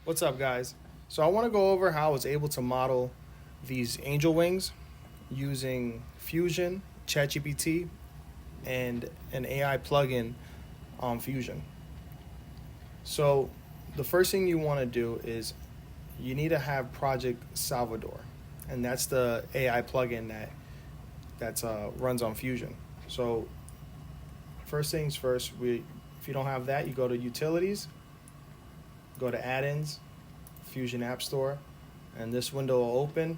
What's up, guys? So I want to go over how I was able to model these angel wings using Fusion, ChatGPT, and an AI plugin on Fusion. So the first thing you want to do is you need to have Project Salvador, and that's the AI plugin that runs on Fusion. So first things first, if you don't have that, you go to Utilities, go to Add-ins, Fusion App Store, and this window will open,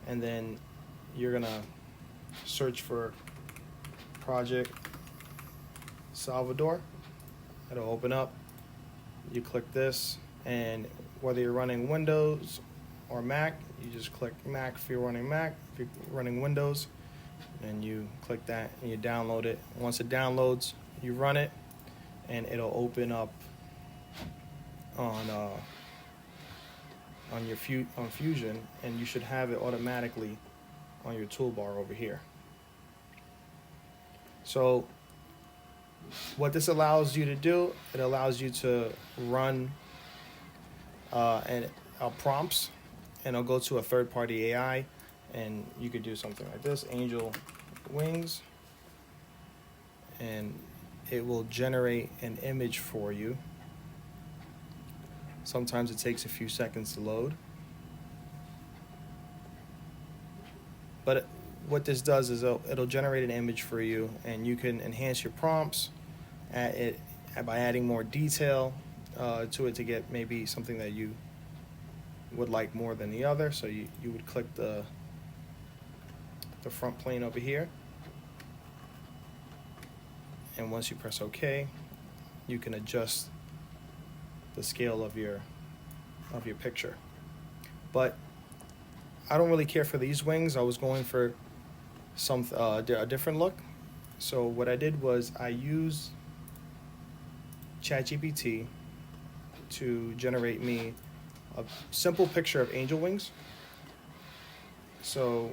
and then you're gonna search for Project Salvador. It'll open up. You click this, and whether you're running Windows or Mac, you just click Mac if you're running Mac. If you're running Windows, and you click that and you download it. Once it downloads, you run it, and it'll open up on on Fusion, and you should have it automatically on your toolbar over here. So what this allows you to do, it allows you to run prompts, and it'll go to a third-party AI, and you could do something like this: angel wings, and it will generate an image for you. Sometimes it takes a few seconds to load. But what this does is it'll generate an image for you, and you can enhance your prompts by adding more detail to it to get maybe something that you would like more than the other. So you would click the front plane over here, and once you press OK, you can adjust the scale of your picture. But I don't really care for these wings. I was going for a different look. So what I did was I used ChatGPT to generate me a simple picture of angel wings. So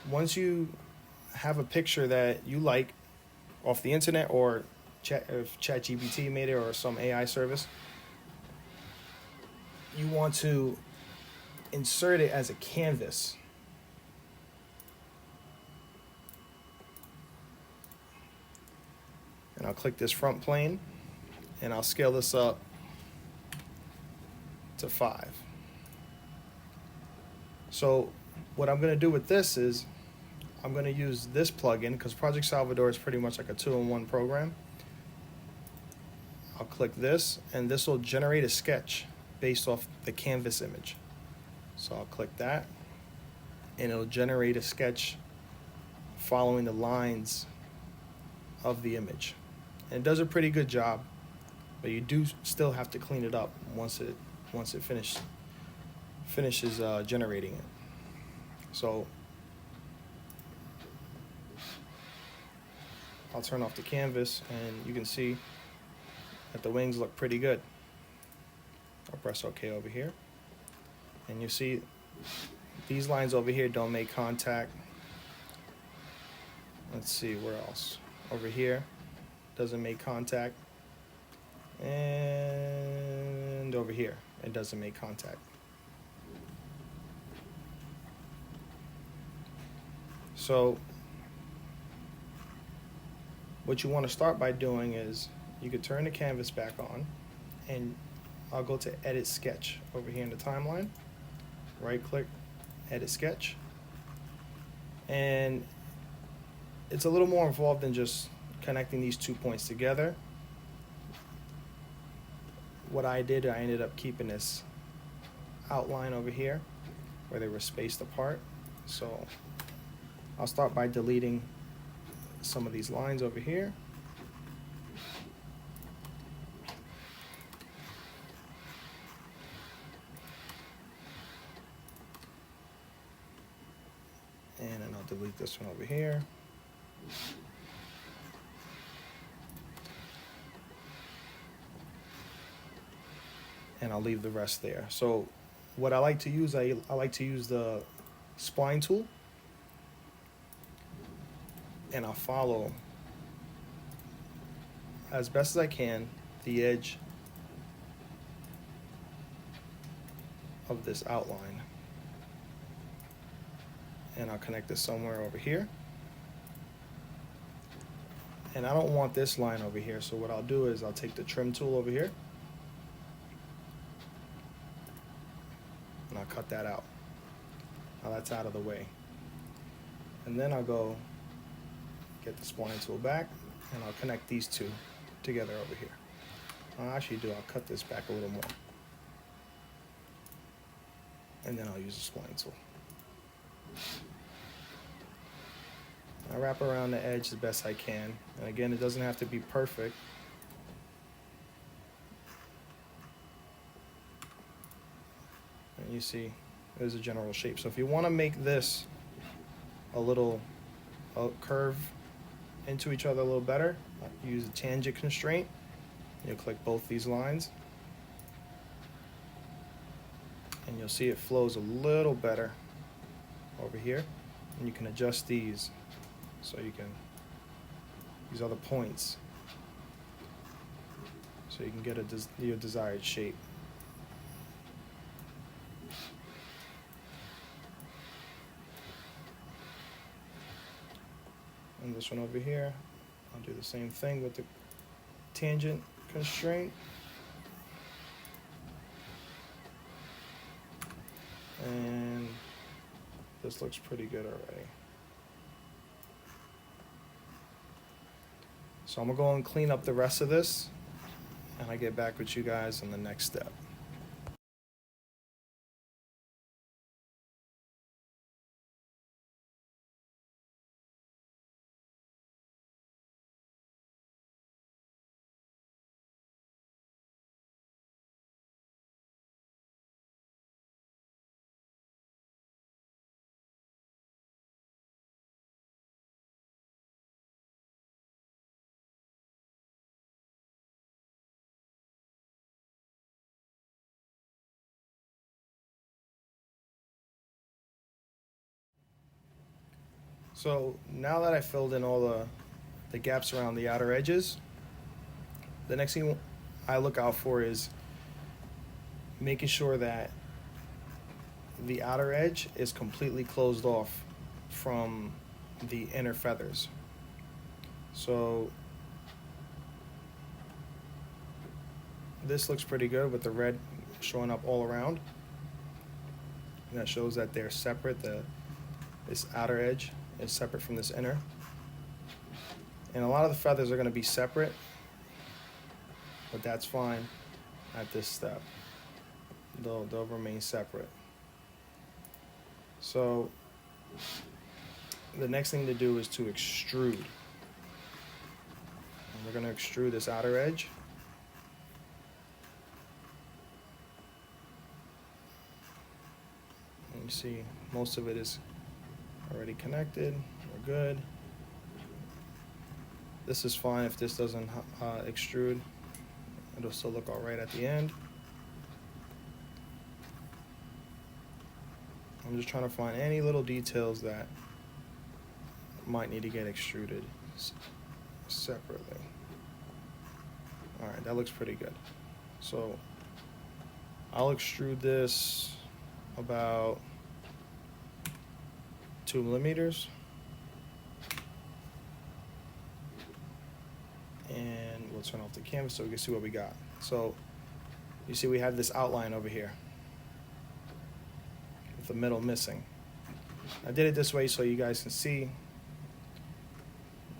once you have a picture that you like off the internet, or if ChatGPT made it or some AI service, you want to insert it as a canvas. And I'll click this front plane, and I'll scale this up to 5. So what I'm going to do with this is I'm going to use this plugin, because Project Salvador is pretty much like a 2-in-1 program. I'll click this, and this will generate a sketch based off the canvas image. So I'll click that, and it'll generate a sketch following the lines of the image. And it does a pretty good job, but you do still have to clean it up once it finishes generating it. So I'll turn off the canvas, and you can see that the wings look pretty good. I'll press OK over here, and you see these lines over here don't make contact. Let's see, where else? Over here doesn't make contact, and over here it doesn't make contact. So what you want to start by doing is you could turn the canvas back on, and I'll go to Edit Sketch over here in the timeline. Right click, Edit Sketch. And it's a little more involved than just connecting these 2 points together. What I did, I ended up keeping this outline over here where they were spaced apart. So I'll start by deleting some of these lines over here. And then I'll delete this one over here. And I'll leave the rest there. So what I like to use, I like to use the spline tool, and I'll follow as best as I can the edge of this outline. And I'll connect this somewhere over here. And I don't want this line over here, so what I'll do is I'll take the trim tool over here and I'll cut that out. Now that's out of the way. And then I'll go get the spline tool back and I'll connect these two together over here. I'll actually I'll cut this back a little more. And then I'll use the spline tool. I wrap around the edge the best I can. And again, it doesn't have to be perfect. And you see, there's a general shape. So if you want to make this a little curve into each other a little better, use a tangent constraint. You'll click both these lines. And you'll see it flows a little better over here. And you can adjust these. So you can, these are the points, so you can get your desired shape. And this one over here, I'll do the same thing with the tangent constraint. And this looks pretty good already. So I'm gonna go and clean up the rest of this, and I get back with you guys in the next step. So now that I filled in all the gaps around the outer edges, the next thing I look out for is making sure that the outer edge is completely closed off from the inner feathers. So this looks pretty good with the red showing up all around. And that shows that they're separate. This outer edge is separate from this inner. And a lot of the feathers are going to be separate, but that's fine at this step. They'll remain separate. So the next thing to do is to extrude. And we're going to extrude this outer edge. And you see most of it is already connected. We're good. This is fine if this doesn't extrude. It'll still look all right at the end. I'm just trying to find any little details that might need to get extruded separately. All right, that looks pretty good. So I'll extrude this about 2 millimeters. And we'll turn off the canvas so we can see what we got. So you see we have this outline over here with the middle missing. I did it this way so you guys can see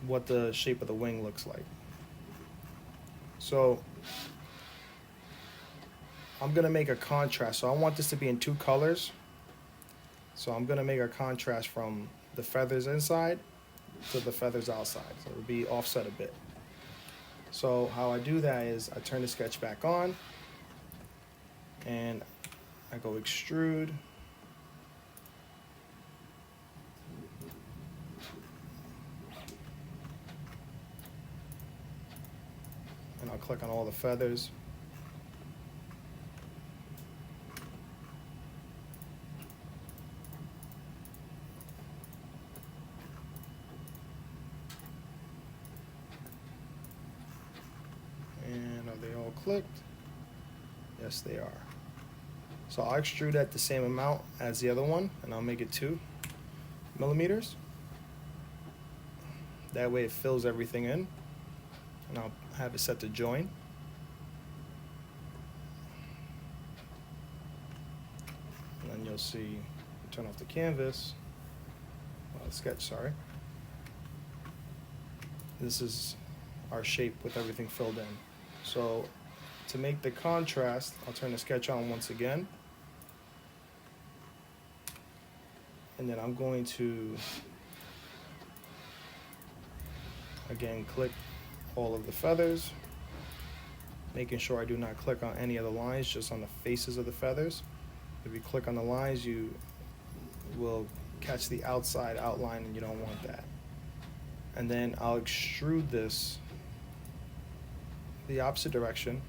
what the shape of the wing looks like. So I'm gonna make a contrast. So I want this to be in 2 colors. So I'm gonna make a contrast from the feathers inside to the feathers outside. So it'll be offset a bit. So how I do that is I turn the sketch back on and I go extrude. And I'll click on all the feathers. And are they all clicked? Yes, they are. So I'll extrude at the same amount as the other one, and I'll make it 2 millimeters. That way it fills everything in, and I'll have it set to join. And then you'll see, turn off the canvas, the sketch, sorry. This is our shape with everything filled in. So to make the contrast, I'll turn the sketch on once again. And then I'm going to, again, click all of the feathers, making sure I do not click on any of the lines, just on the faces of the feathers. If you click on the lines, you will catch the outside outline, and you don't want that. And then I'll extrude this the opposite direction,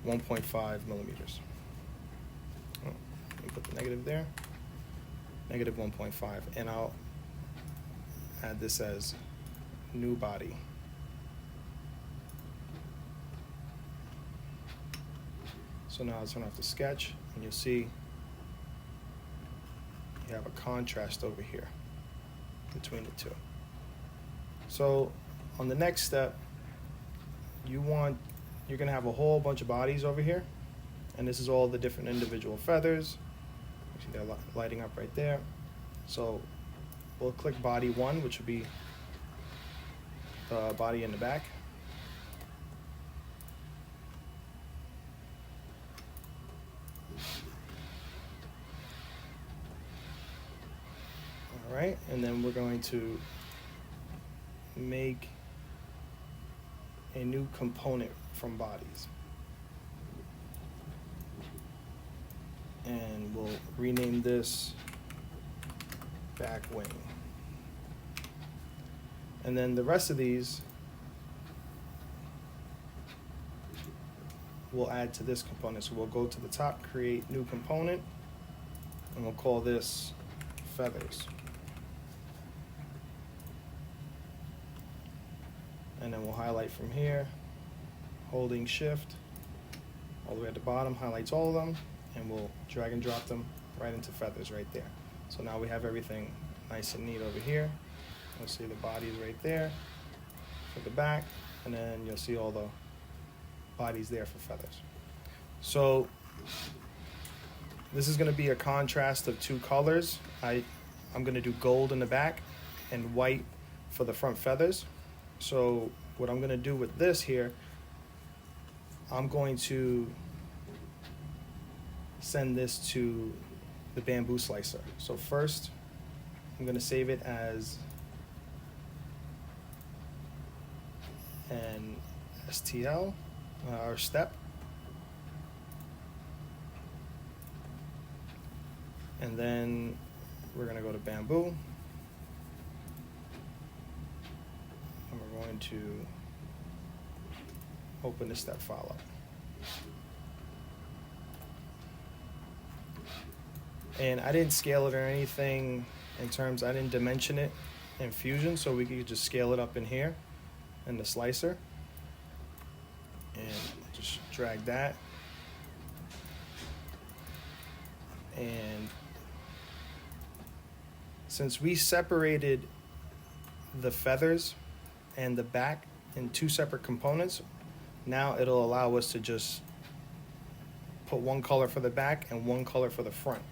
1.5 millimeters. Oh, let me put the negative there, negative 1.5, and I'll add this as new body. So now I'll turn off the sketch, and you'll see you have a contrast over here between the two. So on the next step, you're gonna have a whole bunch of bodies over here, and this is all the different individual feathers. You see they're lighting up right there. So we'll click body 1, which would be the body in the back. All right, and then we're going to make a new component from bodies. And we'll rename this back wing. And then the rest of these we'll add to this component. So we'll go to the top, create new component, and we'll call this feathers. And then we'll highlight from here, holding shift all the way at the bottom, highlights all of them, and we'll drag and drop them right into feathers right there. So now we have everything nice and neat over here. You'll see the bodies right there for the back, and then you'll see all the bodies there for feathers. So this is going to be a contrast of 2 colors. I'm going to do gold in the back and white for the front feathers. So what I'm going to do with this here, I'm going to send this to the bamboo slicer. So first, I'm going to save it as an STL, or step. And then we're going to go to bamboo. And we're going to open the step file up. And I didn't scale it or anything in terms, I didn't dimension it in Fusion, so we could just scale it up in here in the slicer. And just drag that. And since we separated the feathers and the back in 2 separate components, now it'll allow us to just put 1 color for the back and 1 color for the front.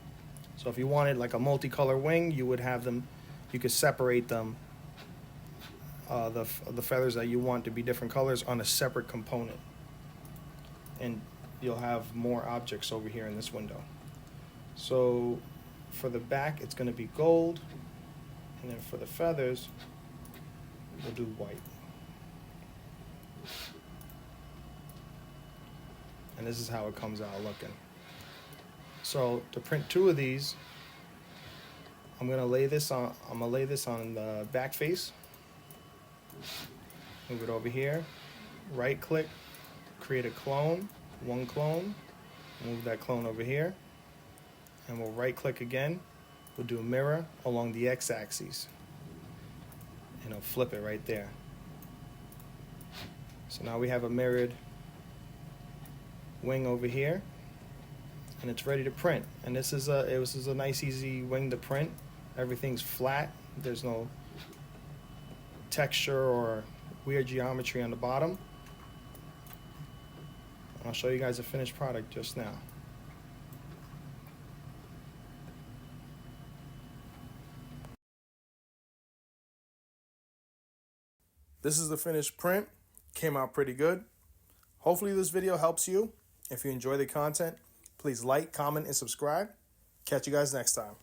So if you wanted like a multicolor wing, you would have them, you could separate them, the feathers that you want to be different colors on a separate component. And you'll have more objects over here in this window. So for the back, it's going to be gold, and then for the feathers, we'll do white. And this is how it comes out looking. So to print 2 of these, I'm gonna lay this on the back face. Move it over here. Right click, create a clone, 1 clone. Move that clone over here. And we'll right click again. We'll do a mirror along the x-axis. And I'll flip it right there. So now we have a mirrored wing over here. and it's ready to print. And this is a nice easy wing to print. Everything's flat. There's no texture or weird geometry on the bottom. I'll show you guys a finished product just now. This is the finished print. Came out pretty good. Hopefully this video helps you. If you enjoy the content, please like, comment, and subscribe. Catch you guys next time.